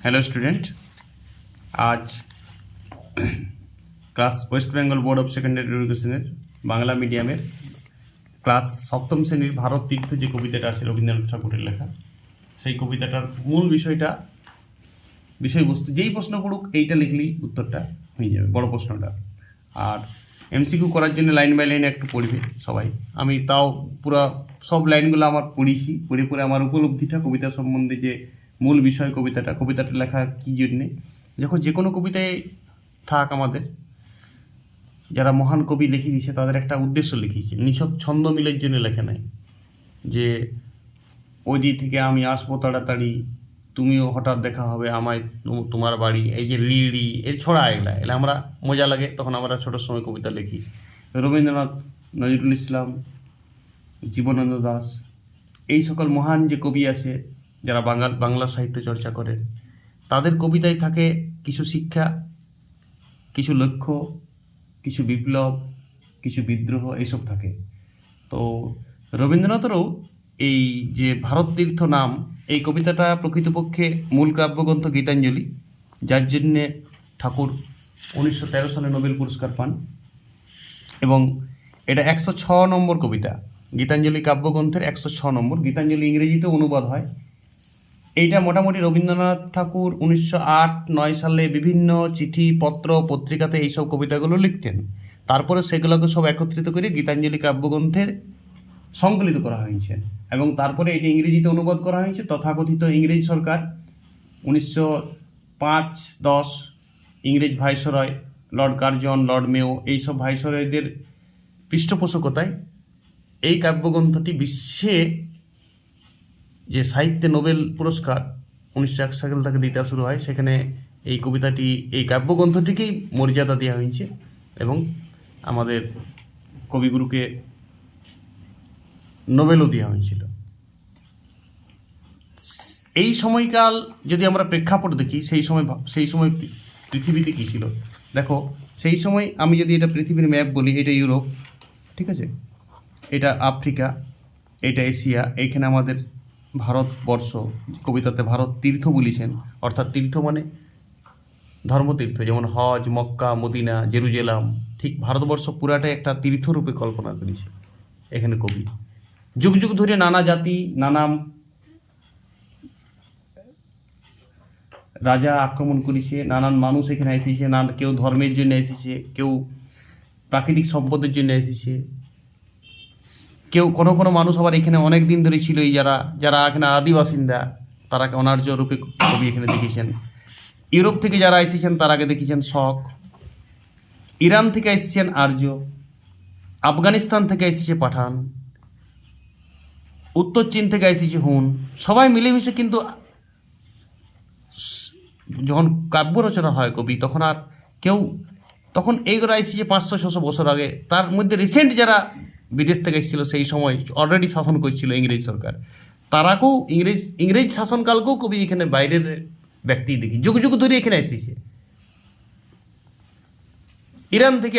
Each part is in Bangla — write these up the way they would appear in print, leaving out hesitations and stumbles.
হ্যালো স্টুডেন্ট, আজ class West Bengal board of secondary এডুকেশনের বাংলা মিডিয়ামের ক্লাস সপ্তম শ্রেণীর ভারত তীর্থ যে কবিতাটা আছে রবীন্দ্রনাথ ঠাকুরের লেখা, সেই কবিতাটার মূল বিষয়বস্তু যেই প্রশ্ন পড়ুক এইটা লিখলেই উত্তরটা হয়ে যাবে, বড় প্রশ্নটা। আর এমসিকিউ করার জন্য লাইন বাই লাইন একটু পড়বে সবাই। আমি তাও পুরো সব লাইনগুলো আমার পড়ে আমার উপলব্ধিটা কবিতা সম্বন্ধে, যে মূল বিষয় কবিতাটা লেখা কী জন্যে। যখন যে কোনো কবিতায় থাক, আমাদের যারা মহান কবি লিখে দিয়েছে তাদের একটা উদ্দেশ্য লিখিয়েছে, নিছক ছন্দ মিলের জন্য লেখে নাই যে ওই দিক থেকে আমি আসবো তাড়াতাড়ি, তুমিও হঠাৎ দেখা হবে আমায় তোমার বাড়ি, এই যে লিড়ি এর ছড়া এগুলা আমরা মজা লাগে, তখন আমরা ছোটোর সময় কবিতা লিখি। রবীন্দ্রনাথ, নজরুল ইসলাম, জীবনানন্দ দাশ, এই সকল মহান যে কবি আছে যারা বাংলা সাহিত্য চর্চা করে, তাদের কবিতায় থাকে কিছু শিক্ষা, কিছু লক্ষ্য, কিছু বিপ্লব, কিছু বিদ্রোহ, এইসব থাকে। তো রবীন্দ্রনাথেরও এই যে ভারত তীর্থ নাম, এই কবিতাটা প্রকৃতপক্ষে মূল কাব্যগ্রন্থ গীতাঞ্জলি, যার জন্যে ঠাকুর 1913 সালে নোবেল পুরস্কার পান। এবং এটা 106 নম্বর কবিতা, গীতাঞ্জলি কাব্যগ্রন্থের 106 নম্বর। গীতাঞ্জলি ইংরেজিতে অনুবাদ হয়। এইটা মোটামুটি রবীন্দ্রনাথ ঠাকুর 1908-9 সালে বিভিন্ন চিঠি, পত্র, পত্রিকাতে এইসব কবিতাগুলো লিখতেন। তারপরে সেগুলোকে সব একত্রিত করে গীতাঞ্জলি কাব্যগ্রন্থে সংকলিত করা হয়েছে এবং তারপরে এটি ইংরেজিতে অনুবাদ করা হয়েছে। তথাকথিত ইংরেজ সরকার 1905-10 ইংরেজ ভাইসরয় লর্ড কার্জন, লর্ড মেও, এইসব ভাইসরয়দের পৃষ্ঠপোষকতায় এই কাব্যগ্রন্থটি বিশ্বে যে সাহিত্যে নোবেল পুরস্কার 1901 সাল থেকে দিতে শুরু হয়, সেখানে এই কবিতাটি, এই কাব্যগ্রন্থটিকেই মর্যাদা দেওয়া হয়েছে এবং আমাদের কবিগুরুকে নোবেলও দেওয়া হয়েছিল। এই সময়কাল যদি আমরা প্রেক্ষাপট দেখি, সেই সময় পৃথিবীতে কী ছিল দেখো। সেই সময় আমি যদি এটা পৃথিবীর ম্যাপ বলি, এটা ইউরোপ, ঠিক আছে, এটা আফ্রিকা, এটা এশিয়া, এইখানে আমাদের ভারতবর্ষ। কবিতাতে ভারত তীর্থ বলেছেন, অর্থাৎ তীর্থ মানে ধর্মতীর্থ, যেমন হজ, মক্কা, মদিনা, জেরুজালেম। ঠিক ভারতবর্ষ পুরাটাই একটা তীর্থরূপে কল্পনা করেছে এখানে কবি। যুগ যুগ ধরে নানা জাতি, নানা রাজা আক্রমণ করেছে, নানান মানুষ এখানে এসেছে, কেউ ধর্মের জন্য এসেছে, কেউ প্রাকৃতিক সম্পদের জন্য এসেছে, কেউ কোনো মানুষ আবার এখানে অনেক দিন ধরে ছিল, যারা এখানে আদিবাসিন্দা, তারাকে অনার্য রূপে কবি এখানে দেখেছেন। ইউরোপ থেকে যারা এসেছেন তারাকে দেখেছেন শক, ইরান থেকে এসেছেন আর্য, আফগানিস্তান থেকে এসেছে পাঠান, উত্তর চীন থেকে এসেছে হুন। সবাই মিলেমিশে কিন্তু যখন কাব্য রচনা হয় কবি, তখন এইগুলো এসেছে 500-600 বছর আগে। তার মধ্যে রিসেন্ট যারা বিদেশ থেকে এসেছিল, সেই সময় অলরেডি শাসন করছিল ইংরেজ সরকার, তারাকেও ইংরেজ শাসনকালকেও কবি এখানে বাইরের ব্যক্তি দেখি যুগ যুগ ধরে এখানে এসেছে। ইরান থেকে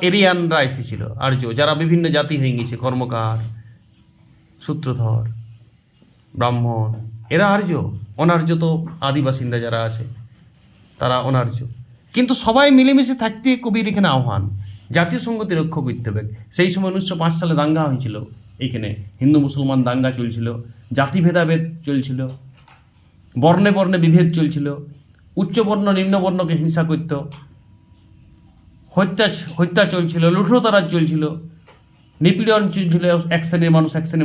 এরিয়ানরা এসেছিল, আর্য, যারা বিভিন্ন জাতি হয়ে গেছে, কর্মকার, সূত্রধর, ব্রাহ্মণ, এরা আর্য। অনার্য তো আদিবাসিন্দা যারা আছে তারা অনার্য। কিন্তু সবাই মিলেমিশে থাকতে কবির এখানে আহ্বান, জাতীয় সংহতি রক্ষা করতে হবে। সেই সময় 1905 সালে দাঙ্গা হয়েছিল, এইখানে হিন্দু মুসলমান দাঙ্গা চলছিল, জাতি ভেদাভেদ চলছিল, বর্ণে বর্ণে বিভেদ চলছিল, উচ্চবর্ণ নিম্নবর্ণকে হিংসা করত, হত্যা চলছিল, লুঠোতারাজ চলছিল, নিপীড়ন চলছিল এক শ্রেণীর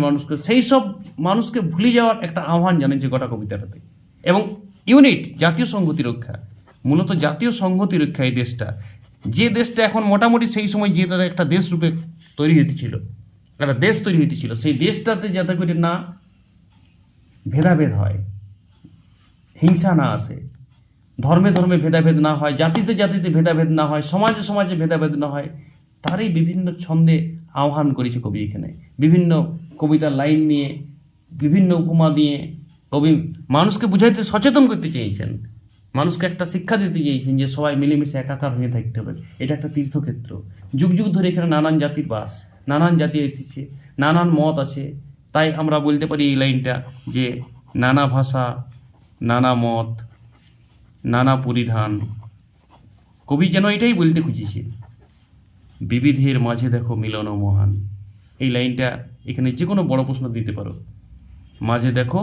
মানুষকে। সেই সব মানুষকে ভুলে যাওয়ার একটা আহ্বান জানিয়েছে গোটা কবিতাটাতে। এবং ইউনিট, জাতীয় সংহতি রক্ষা, মূলত জাতীয় সংহতি রক্ষা। এই দেশটা, যে দেশটা এখন মোটামুটি সেই সময় যে তাদের একটা দেশ রূপে তৈরি হতেছিল, একটা দেশ তৈরি হতেছিল, সেই দেশটাতে যাতে করে না ভেদাভেদ হয়, হিংসা না আসে, ধর্মে ধর্মে ভেদাভেদ না হয়, জাতিতে জাতিতে ভেদাভেদ না হয়, সমাজে সমাজে ভেদাভেদ না হয়, তারই বিভিন্ন ছন্দে আহ্বান করেছে কবি এখানে। বিভিন্ন কবিতার লাইন নিয়ে, বিভিন্ন উপমা দিয়ে কবি মানুষকে বুঝাইতে, সচেতন করতে চেয়েছেন, মানুষকে একটা শিক্ষা দিতে চেয়েছেন যে সবাই মিলেমিশে একাকার হয়ে থাকতে হবে। এটা একটা তীর্থক্ষেত্র। যুগ যুগ ধরে এখানে নানান জাতির বাস, নানান জাতি এসেছে, নানান মত আছে। তাই আমরা বলতে পারি এই লাইনটা যে নানা ভাষা, নানা মত, নানা পরিধান। কবি যেন এটাই বলতে খুঁজেছে, বিবিধের মাঝে দেখো মিলন মহান। এই লাইনটা এখানে যে কোনো বড় প্রশ্ন দিতে পারো, মাঝে দেখো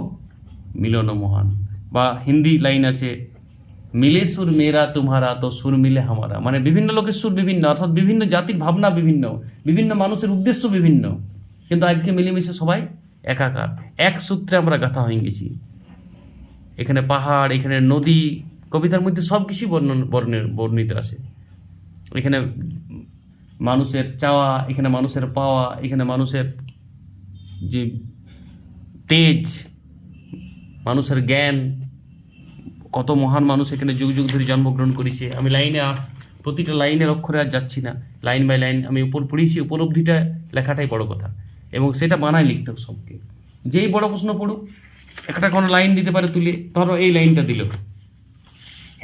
মিলন মহান। বা হিন্দি লাইন আছে, মিলে সুর মেরা তোমারা তো সুর মিলে হামারা, মানে বিভিন্ন লোকের সুর বিভিন্ন, অর্থাৎ বিভিন্ন জাতির ভাবনা বিভিন্ন, বিভিন্ন মানুষের উদ্দেশ্য বিভিন্ন, কিন্তু আজকে মিলেমিশে সবাই একাকার, এক সূত্রে আমরা গাথা হয়ে গেছি। এখানে পাহাড়, এখানে নদী, কবিতার মধ্যে সব কিছুই বর্ণিত আছে। এখানে মানুষের চাওয়া, এখানে মানুষের পাওয়া, এখানে মানুষের যে তেজ, মানুষের জ্ঞান, কত মহান মানুষ এখানে যুগ যুগ ধরে জন্মগ্রহণ করেছে। আমি প্রতিটা লাইনের অক্ষরে আর যাচ্ছি না, লাইন বাই লাইন আমি উপর পড়েছি, উপলব্ধিটা লেখাটাই বড় কথা, এবং সেটা বানায় লিখতে হবে সবকে। যেই বড় প্রশ্ন পড়ুক, একটা কোনো লাইন দিতে পারে তুলে, ধরো এই লাইনটা দিল,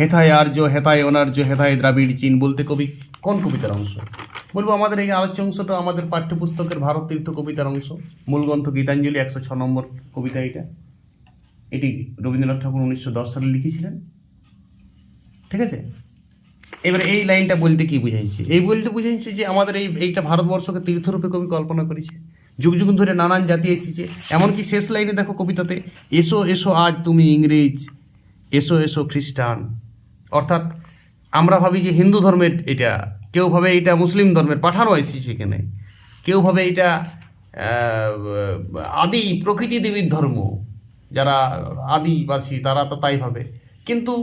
হেথায় আর্য, হেথায় অনার্য, হেথায় দ্রাবিড় চীন, বলতে কবি কোন কবিতার অংশ? বলবো আমাদের এই আলোচ্য অংশটা আমাদের পাঠ্যপুস্তকের ভারত তীর্থ কবিতার অংশ, মূলগ্রন্থ গীতাঞ্জলি 106 নম্বর কবিতা। এটি রবীন্দ্রনাথ ঠাকুর 1910 সালে লিখেছিলেন। ঠিক আছে, এবারে এই লাইনটা বলতে কি বুঝাইছে? এই বলতে বুঝাইছে যে আমাদের এইটা ভারতবর্ষকে তীর্থরূপে কবি কল্পনা করেছে, যুগ যুগ ধরে নানান জাতি এসেছে। এমনকি শেষ লাইনে দেখো কবিতাতে, এসো এসো আজ তুমি ইংরেজ, এসো এসো খ্রিস্টান। অর্থাৎ আমরা ভাবি যে হিন্দু ধর্মের এটা, কেউ ভাবে এটা মুসলিম ধর্মের, পাঠানো এসেছে এখানে, কেউ ভাবে এটা আদি প্রকৃতি দেবীর ধর্ম, যারা আদিবাসী তারা তো তাই ভাবে। কিন্তু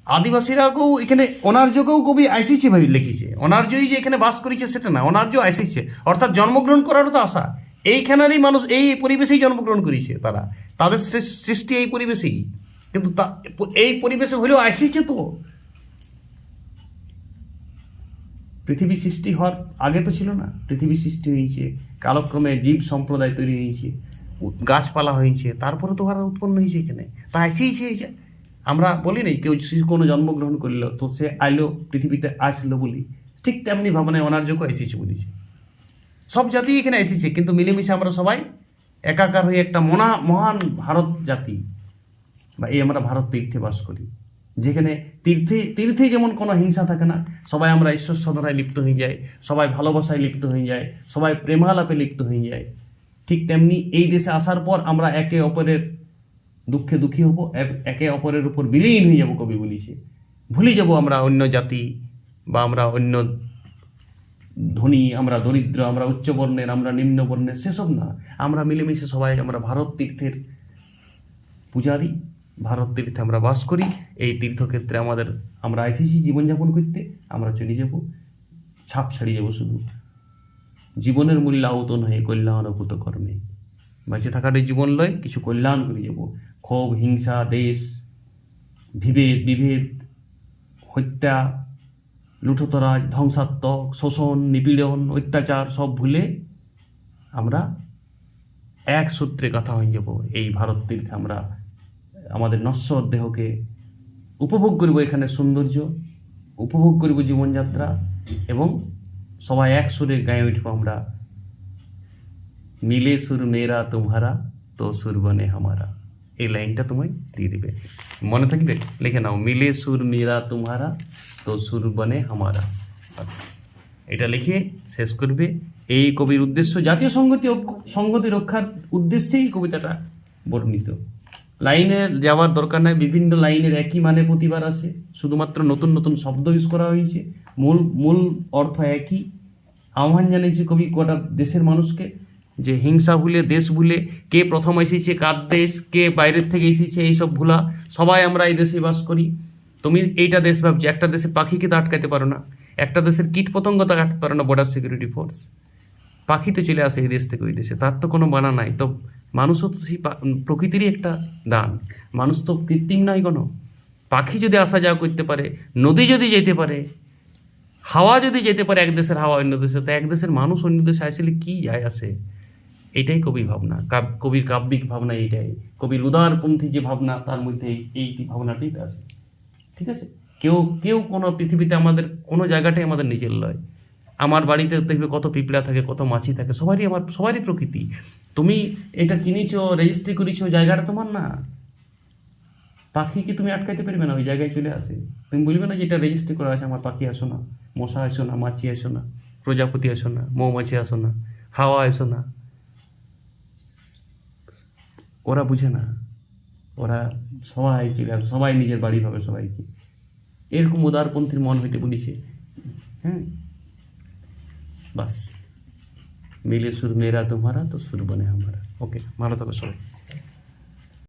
আদিবাসীরাকেও এখানে অনার্যকেও কবি আইসিছে ভাবে লিখেছে। অনার্যই যে এখানে বাস করেছে সেটা না, অনার্য আইসিছে, অর্থাৎ জন্মগ্রহণ করারও তো আশা। এইখানেরই মানুষ এই পরিবেশেই জন্মগ্রহণ করেছে, তারা তাদের সৃষ্টি এই পরিবেশেই, কিন্তু এই পরিবেশে হলেও আইসিছে। তো পৃথিবী সৃষ্টি হওয়ার আগে তো ছিল না, পৃথিবী সৃষ্টি হয়েছে, কালক্রমে জীব সম্প্রদায় তৈরি হয়েছে, গাছপালা হয়েছে, তারপরে তো ওরা উৎপন্ন হয়েছে এখানে, তা আইসিছে। আমরা বলি নাই কেউ কোনো জন্মগ্রহণ করলো তো সে আইলো পৃথিবীতে আসলো বলি, ঠিক তেমনি ভাবনায় অনার্যকে এসেছে বলেছে। সব জাতি এখানে এসেছে, কিন্তু মিলেমিশে আমরা সবাই একাকার হয়ে একটা মহান ভারত জাতি, বা এই আমরা ভারত তীর্থে বাস করি, যেখানে তীর্থে যেমন কোনো হিংসা থাকে না, সবাই আমরা ঈশ্বর সাধনায় লিপ্ত হয়ে যাই, সবাই ভালোবাসায় লিপ্ত হয়ে যায়, সবাই প্রেমালাপে লিপ্ত হয়ে যায়। ঠিক তেমনি এই দেশে আসার পর আমরা একে অপরের দুঃখে দুঃখী হব, একে অপরের উপর বিলীন হয়ে যাব। কবি বলিছে, ভুলে যাব আমরা অন্য জাতি, বা আমরা অন্য ধনী, আমরা দরিদ্র, আমরা উচ্চবর্ণের, আমরা নিম্নবর্ণের, সেসব না। আমরা মিলেমিশে সবাই আমরা ভারত তীর্থের পূজারী, ভারত তীর্থে আমরা বাস করি। এই তীর্থক্ষেত্রে আমরা আইসিসি জীবনযাপন করতে, আমরা চলে যাব, ছাপ ছাড়িয়ে যাব শুধু জীবনের মূল্য আহত নহে কল্যাণকুত কর্মে। বেঁচে থাকাটাই জীবন লয়, কিছু কল্যাণ করে যাব। ক্ষোভ, হিংসা, দেশ, বিভেদ, হত্যা, লুঠতরাজ, ধ্বংসাত্মক, শোষণ, নিপীড়ন, অত্যাচার সব ভুলে আমরা এক সূত্রে গাথা হয়ে যাব। এই ভারত তীর্থে আমরা আমাদের নশ্বর দেহকে উপভোগ করব, এখানে সৌন্দর্য উপভোগ করব, জীবনযাত্রা, এবং সবাই এক সুরে গায়ে উঠব আমরা, মিলে সুর মেরা তোমারা তো সুর বনে হামারা। এই লাইনটা তোমায় দিয়ে দিবে, মনে থাকবে, লিখে নাও, মিলে সুর মেরা তোমারা তো সুর বনে হামারা। বাস এটা লিখে শেষ করবে। এই কবির উদ্দেশ্য জাতীয় সংহতি রক্ষার উদ্দেশ্যেই কবিতাটা বর্ণিত। লাইনে যাওয়ার দরকার নাই, বিভিন্ন লাইনের একই মানে প্রতিবার আসে, শুধুমাত্র নতুন নতুন শব্দ ইউজ করা হয়েছে, মূল অর্থ একই। আহ্বান জানিয়েছে কবি গোটা দেশের মানুষকে যে হিংসা ভুলে, দেশ ভুলে, কে প্রথম এসেছে, কার দেশ, কে বাইরের থেকে এসেছে, এইসব ভুলা, সবাই আমরা এই দেশে বাস করি। তুমি এইটা দেশ ভাবছি, একটা দেশের পাখিকে তো আটকাতে পারো না, একটা দেশের কীট পতঙ্গ তো আটকাতে পারো না, বর্ডার সিকিউরিটি ফোর্স। পাখি তো চলে আসে এই দেশ থেকে ওই দেশে, তার তো কোনো মানা নাই। তো মানুষও তো সেই প্রকৃতিরই একটা দান, মানুষ তো কৃত্রিম নয় কোনো। পাখি যদি আসা যাওয়া করতে পারে, নদী যদি যেতে পারে, হাওয়া যদি যেতে পারে, এক দেশের হাওয়া অন্য দেশে, তো এক দেশের মানুষ অন্য দেশে আসলে কি যায় আসে? এটাই কবির ভাবনা, কবির কাব্যিক ভাবনা এইটাই, কবির উদারপন্থী যে ভাবনা, তার মধ্যে এই ভাবনাটাই আছে। ঠিক আছে, কেউ কোনো পৃথিবীতে আমাদের কোনো জায়গাটাই আমাদের নিজের নয়। আমার বাড়িতে দেখবে কত পিঁপড়া থাকে, কত মাছি থাকে, সবারই প্রকৃতি। তুমি এটা কিনেছো, রেজিস্ট্রি করেছো, জায়গাটা তোমার না। পাখিকে তুমি আটকাইতে পারবে না, ওই জায়গায় চলে আসে। তুমি বলবে না যে এটা রেজিস্ট্রি করা আছে, আমার পাখি আসো না, মশা আসো না, মাছি আসো না, প্রজাপতি আসো না, মৌমাছি আসো না, হাওয়া আসো না। ওরা বুঝে না, ওরা সবাই চলে আসে, সবাই নিজের বাড়ি ভাবে সবাইকে। এরকম উদারপন্থীর মন হইতে বলিছে। হ্যাঁ, বাস, মিলে সুর মেরা তোমারা তো সুর বনে হামারা। ওকে, ভালো থাকো সবাই।